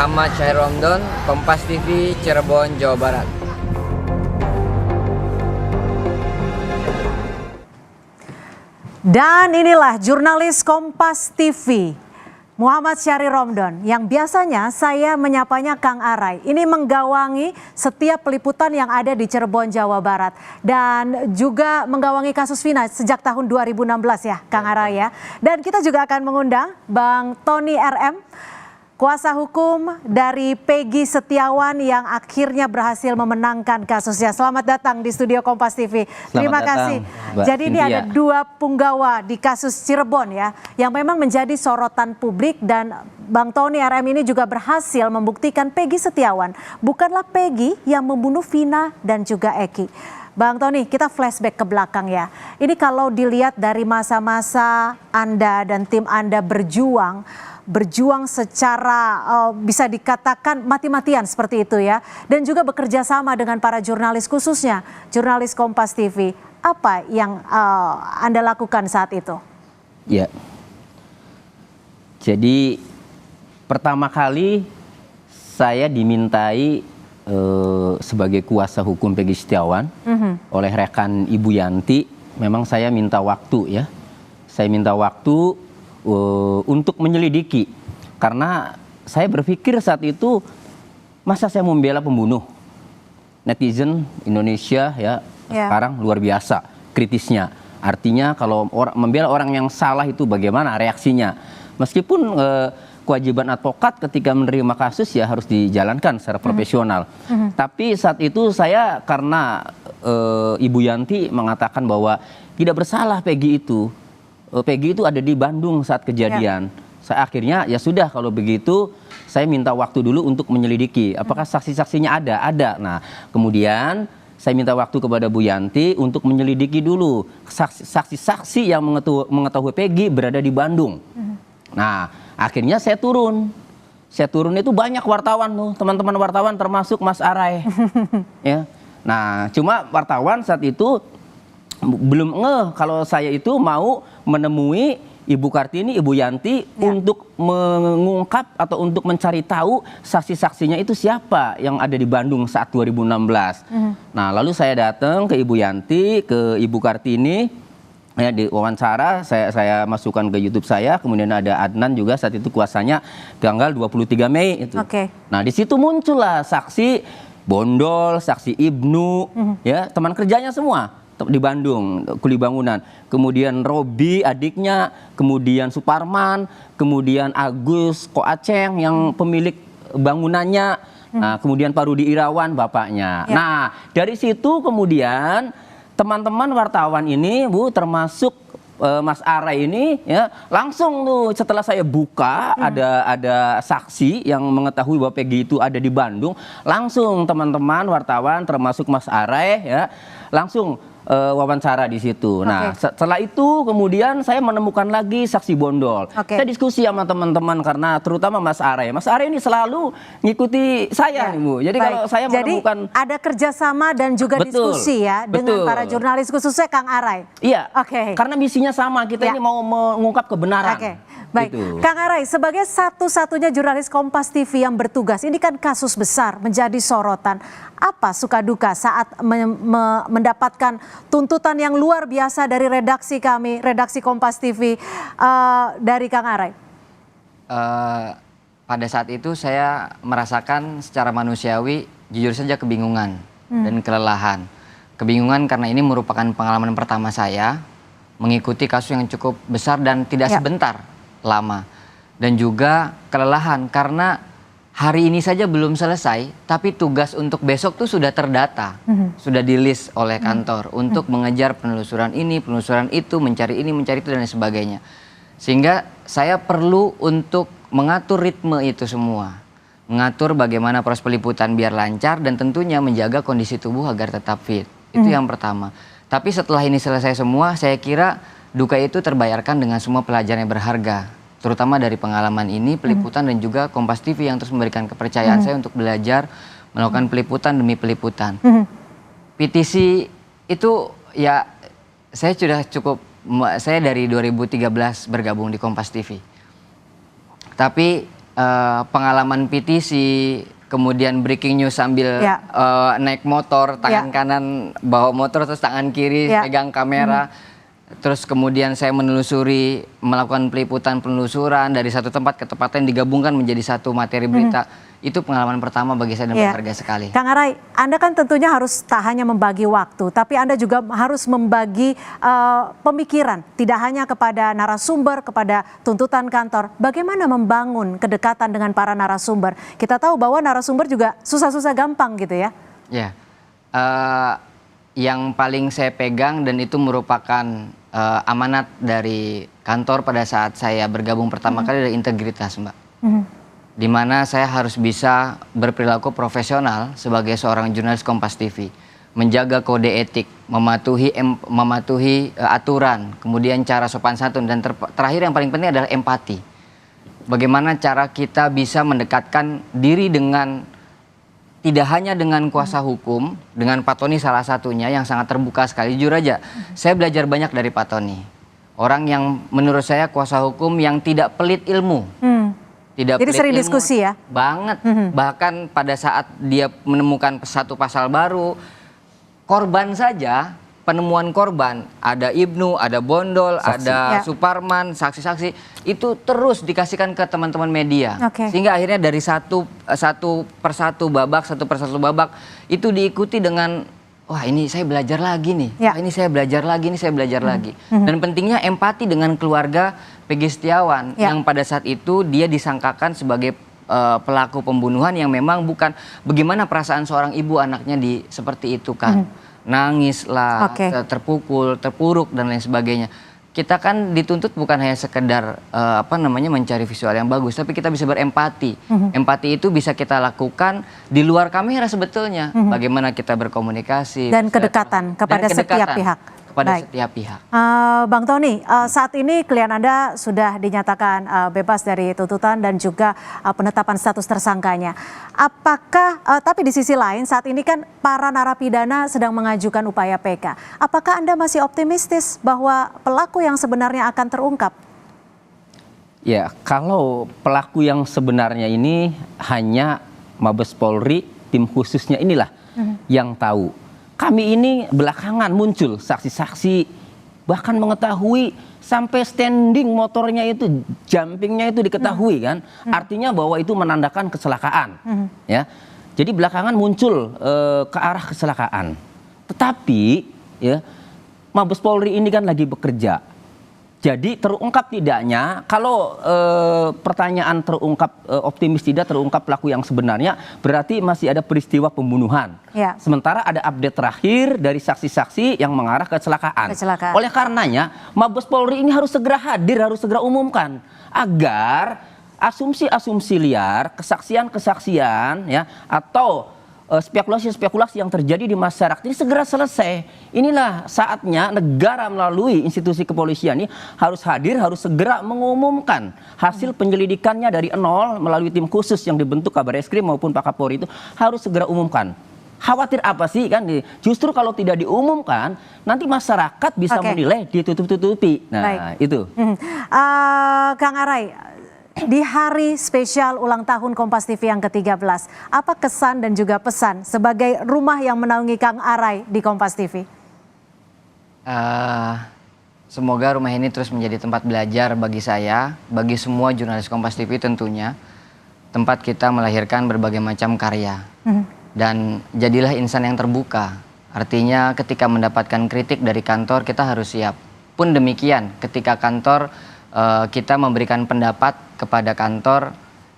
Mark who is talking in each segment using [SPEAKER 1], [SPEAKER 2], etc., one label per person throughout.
[SPEAKER 1] Muhammad Syahri Romdon, Kompas TV, Cirebon, Jawa Barat.
[SPEAKER 2] Dan inilah jurnalis Kompas TV, Muhammad Syahri Romdon, yang biasanya saya menyapanya Kang Arai. Ini menggawangi setiap peliputan yang ada di Cirebon, Jawa Barat. Dan juga menggawangi kasus Vina sejak tahun 2016 ya, Kang Arai ya. Dan kita juga akan mengundang Bang Tony RM, kuasa hukum dari Peggy Setiawan yang akhirnya berhasil memenangkan kasusnya. Selamat datang di studio Kompas TV. Terima kasih. Jadi ini ada dua punggawa di kasus Cirebon ya, yang memang menjadi sorotan publik, dan Bang Tony RM ini juga berhasil membuktikan Peggy Setiawan bukanlah Peggy yang membunuh Vina dan juga Eki. Bang Tony, kita flashback ke belakang ya. Ini kalau dilihat dari masa-masa Anda dan tim Anda berjuang secara bisa dikatakan mati-matian seperti itu ya. Dan juga bekerja sama dengan para jurnalis, khususnya jurnalis Kompas TV. Apa yang Anda lakukan saat itu?
[SPEAKER 3] Ya, jadi pertama kali saya dimintai sebagai kuasa hukum Peggy Setiawan oleh rekan Ibu Yanti. Memang saya minta waktu ya. Saya minta waktu untuk menyelidiki, karena saya berpikir saat itu, masa saya membela pembunuh? Netizen Indonesia ya sekarang luar biasa kritisnya. Artinya kalau membela orang yang salah itu bagaimana reaksinya? Meskipun kewajiban advokat ketika menerima kasus ya harus dijalankan secara profesional. Tapi saat itu saya, karena Ibu Yanti mengatakan bahwa tidak bersalah Peggy itu. Peggy itu ada di Bandung saat kejadian. Saya akhirnya ya sudah, kalau begitu saya minta waktu dulu untuk menyelidiki apakah saksi-saksinya ada. Nah, kemudian saya minta waktu kepada Bu Yanti untuk menyelidiki dulu saksi-saksi yang mengetahui Peggy berada di Bandung. Nah, akhirnya saya turun. Saya turun itu banyak wartawan tuh, teman-teman wartawan termasuk Mas Arai. Ya. Nah, cuma wartawan saat itu belum ngeh kalau saya itu mau menemui Ibu Kartini, Ibu Yanti untuk mengungkap atau untuk mencari tahu saksi-saksinya itu siapa yang ada di Bandung saat 2016. Nah, lalu saya datang ke Ibu Yanti, ke Ibu Kartini, ya, di wawancara saya masukkan ke YouTube saya. Kemudian ada Adnan juga saat itu kuasanya, tanggal 23 Mei itu. Nah, di situ muncullah saksi Bondol, saksi Ibnu, ya teman kerjanya semua di Bandung, kuli bangunan. Kemudian Robi adiknya, kemudian Suparman, kemudian Agus Koaceng yang pemilik bangunannya, nah, kemudian Pak Rudi Irawan bapaknya. Nah, dari situ kemudian teman-teman wartawan ini, Bu, termasuk Mas Arai ini ya, langsung tuh setelah saya buka ada saksi yang mengetahui bahwa Peggy itu ada di Bandung, langsung teman-teman wartawan termasuk Mas Arai ya langsung wawancara di situ. Nah, setelah itu kemudian saya menemukan lagi saksi Bondol. Saya diskusi sama teman-teman, karena terutama Mas Arai. Mas Arai ini selalu ngikuti saya nih, Bu. Jadi kalau saya menemukan,
[SPEAKER 2] ada kerjasama dan juga diskusi ya dengan para jurnalis, khususnya Kang Arai.
[SPEAKER 3] Iya. Karena misinya sama, kita ini mau mengungkap kebenaran.
[SPEAKER 2] Baik, gitu. Kang Arai, sebagai satu-satunya jurnalis Kompas TV yang bertugas, ini kan kasus besar menjadi sorotan. Apa suka duka saat mendapatkan tuntutan yang luar biasa dari redaksi kami, redaksi Kompas TV, dari Kang Arai?
[SPEAKER 1] Pada saat itu saya merasakan secara manusiawi, jujur saja kebingungan dan kelelahan. Kebingungan karena ini merupakan pengalaman pertama saya mengikuti kasus yang cukup besar dan tidak sebentar, lama. Dan juga kelelahan karena hari ini saja belum selesai, tapi tugas untuk besok tuh sudah terdata, sudah di list oleh kantor untuk mengejar penelusuran ini, penelusuran itu, mencari ini, mencari itu, dan sebagainya. Sehingga saya perlu untuk mengatur ritme itu semua, mengatur bagaimana proses peliputan biar lancar, dan tentunya menjaga kondisi tubuh agar tetap fit. Itu yang pertama. Tapi setelah ini selesai semua, saya kira duka itu terbayarkan dengan semua pelajaran yang berharga, terutama dari pengalaman ini, peliputan, dan juga Kompas TV yang terus memberikan kepercayaan saya untuk belajar melakukan peliputan demi peliputan. PTC itu ya, saya sudah cukup, saya dari 2013 bergabung di Kompas TV. Tapi pengalaman PTC, kemudian breaking news sambil
[SPEAKER 2] Ya.
[SPEAKER 1] naik motor, tangan kanan bawa motor, terus tangan kiri
[SPEAKER 2] Ya.
[SPEAKER 1] pegang kamera. Terus kemudian saya menelusuri, melakukan peliputan penelusuran dari satu tempat ke tempat lain, digabungkan menjadi satu materi berita. Itu pengalaman pertama bagi saya dan
[SPEAKER 2] Iya.
[SPEAKER 1] berharga sekali.
[SPEAKER 2] Kang Arai, Anda kan tentunya harus tak hanya membagi waktu, tapi Anda juga harus membagi pemikiran, tidak hanya kepada narasumber, kepada tuntutan kantor. Bagaimana membangun kedekatan dengan para narasumber? Kita tahu bahwa narasumber juga susah-susah gampang gitu ya.
[SPEAKER 1] Ya, yang paling saya pegang dan itu merupakan amanat dari kantor pada saat saya bergabung pertama kali adalah integritas, Mbak. Di mana saya harus bisa berperilaku profesional sebagai seorang jurnalis Kompas TV, menjaga kode etik, mematuhi aturan, kemudian cara sopan santun, dan terakhir yang paling penting adalah empati. Bagaimana cara kita bisa mendekatkan diri dengan tidak hanya dengan kuasa hukum, dengan Pak Tony salah satunya yang sangat terbuka sekali. Jujur aja, saya belajar banyak dari Pak Tony. Orang yang menurut saya kuasa hukum yang tidak pelit ilmu. Tidak
[SPEAKER 2] Jadi
[SPEAKER 1] pelit
[SPEAKER 2] sering
[SPEAKER 1] ilmu
[SPEAKER 2] diskusi ya?
[SPEAKER 1] Banget. Bahkan pada saat dia menemukan satu pasal baru, korban saja, penemuan korban, ada Ibnu, ada Bondol, ada
[SPEAKER 2] Ya.
[SPEAKER 1] Suparman, saksi-saksi, itu terus dikasihkan ke teman-teman media.
[SPEAKER 2] Oke.
[SPEAKER 1] Sehingga akhirnya dari satu persatu babak, itu diikuti dengan, wah ini saya belajar lagi nih,
[SPEAKER 2] Ya.
[SPEAKER 1] wah ini saya belajar lagi, ini saya belajar lagi. Dan pentingnya empati dengan keluarga Pegi Setiawan,
[SPEAKER 2] Ya.
[SPEAKER 1] yang pada saat itu dia disangkakan sebagai pelaku pembunuhan yang memang bukan. Bagaimana perasaan seorang ibu anaknya seperti itu kan. Nangis lah,
[SPEAKER 2] Oke.
[SPEAKER 1] terpukul, terpuruk dan lain sebagainya. Kita kan dituntut bukan hanya sekedar mencari visual yang bagus, tapi kita bisa berempati. Empati itu bisa kita lakukan di luar kamera sebetulnya. Bagaimana kita berkomunikasi
[SPEAKER 2] Dan kedekatan kepada setiap pihak.
[SPEAKER 1] Kepada
[SPEAKER 2] Baik.
[SPEAKER 1] setiap pihak.
[SPEAKER 2] Bang Tony, saat ini klien Anda sudah dinyatakan bebas dari tuntutan dan juga penetapan status tersangkanya. Apakah, tapi di sisi lain saat ini kan para narapidana sedang mengajukan upaya PK. Apakah Anda masih optimistis bahwa pelaku yang sebenarnya akan terungkap?
[SPEAKER 3] Ya, kalau pelaku yang sebenarnya ini hanya Mabes Polri, tim khususnya inilah yang tahu. Kami ini belakangan muncul saksi-saksi, bahkan mengetahui sampai standing motornya itu, jumpingnya itu diketahui kan. Artinya bahwa itu menandakan kecelakaan. Ya, jadi belakangan muncul ke arah kecelakaan. Tetapi ya, Mabes Polri ini kan lagi bekerja. Jadi terungkap tidaknya, kalau pertanyaan terungkap, optimis tidak terungkap pelaku yang sebenarnya, berarti masih ada peristiwa pembunuhan.
[SPEAKER 2] Ya.
[SPEAKER 3] Sementara ada update terakhir dari saksi-saksi yang mengarah ke kecelakaan. Oleh karenanya, Mabes Polri ini harus segera hadir, harus segera umumkan. Agar asumsi-asumsi liar, kesaksian-kesaksian, ya, atau spekulasi-spekulasi yang terjadi di masyarakat ini segera selesai. Inilah saatnya negara melalui institusi kepolisian ini harus hadir, harus segera mengumumkan hasil penyelidikannya dari nol melalui tim khusus yang dibentuk Kabareskrim maupun Pak Kapolri itu harus segera umumkan. Khawatir apa sih kan? Justru kalau tidak diumumkan nanti masyarakat bisa menilai ditutup-tutupi. Nah,
[SPEAKER 2] baik.
[SPEAKER 3] Itu.
[SPEAKER 2] Kang Arai, di hari spesial ulang tahun Kompas TV yang ke-13, apa kesan dan juga pesan sebagai rumah yang menaungi Kang Arai di Kompas TV?
[SPEAKER 1] Semoga rumah ini terus menjadi tempat belajar bagi saya, bagi semua jurnalis Kompas TV tentunya. Tempat kita melahirkan berbagai macam karya. Dan jadilah insan yang terbuka. Artinya ketika mendapatkan kritik dari kantor kita harus siap. Pun demikian ketika kantor kita memberikan pendapat kepada kantor,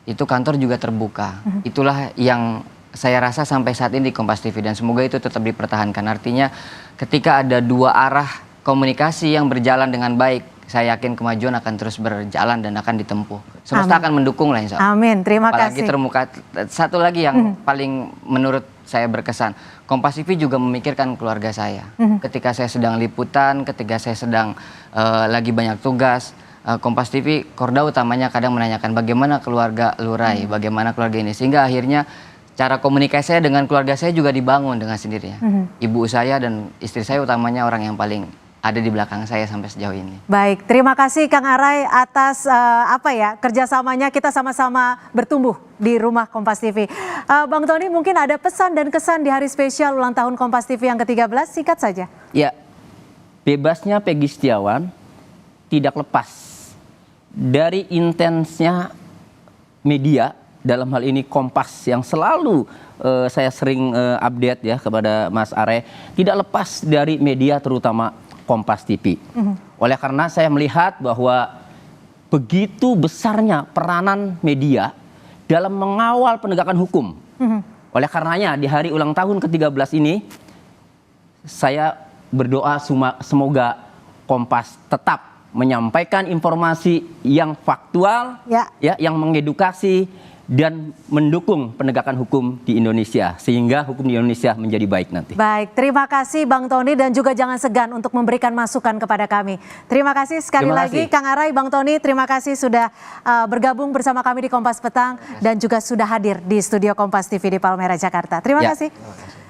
[SPEAKER 1] itu kantor juga terbuka. Itulah yang saya rasa sampai saat ini di Kompas TV dan semoga itu tetap dipertahankan. Artinya ketika ada dua arah komunikasi yang berjalan dengan baik, saya yakin kemajuan akan terus berjalan dan akan ditempuh. Semesta akan mendukung lah insya Allah.
[SPEAKER 2] Amin, terima
[SPEAKER 1] Apalagi
[SPEAKER 2] kasih.
[SPEAKER 1] termuka. Satu lagi yang paling menurut saya berkesan, Kompas TV juga memikirkan keluarga saya. Ketika saya sedang liputan, ketika saya sedang lagi banyak tugas, Kompas TV, korda utamanya kadang menanyakan bagaimana keluarga Lurai, bagaimana keluarga ini. Sehingga akhirnya cara komunikasi saya dengan keluarga saya juga dibangun dengan sendirinya. Ibu saya dan istri saya utamanya orang yang paling ada di belakang saya sampai sejauh ini.
[SPEAKER 2] Baik, terima kasih Kang Arai atas kerjasamanya, kita sama-sama bertumbuh di rumah Kompas TV. Bang Tony, mungkin ada pesan dan kesan di hari spesial ulang tahun Kompas TV yang ke-13, singkat saja.
[SPEAKER 3] Ya, bebasnya Peggy Setiawan tidak lepas dari intensnya media, dalam hal ini Kompas yang selalu saya sering update ya kepada Mas Are, tidak lepas dari media terutama Kompas TV. Oleh karena saya melihat bahwa begitu besarnya peranan media dalam mengawal penegakan hukum. Oleh karenanya di hari ulang tahun ke-13 ini saya berdoa semoga Kompas tetap menyampaikan informasi yang faktual, yang mengedukasi dan mendukung penegakan hukum di Indonesia sehingga hukum di Indonesia menjadi baik nanti.
[SPEAKER 2] Baik, terima kasih Bang Tony dan juga jangan segan untuk memberikan masukan kepada kami. Terima kasih sekali lagi Kang Arai, Bang Tony, terima kasih sudah bergabung bersama kami di Kompas Petang dan juga sudah hadir di studio Kompas TV di Palmera, Jakarta. Terima kasih.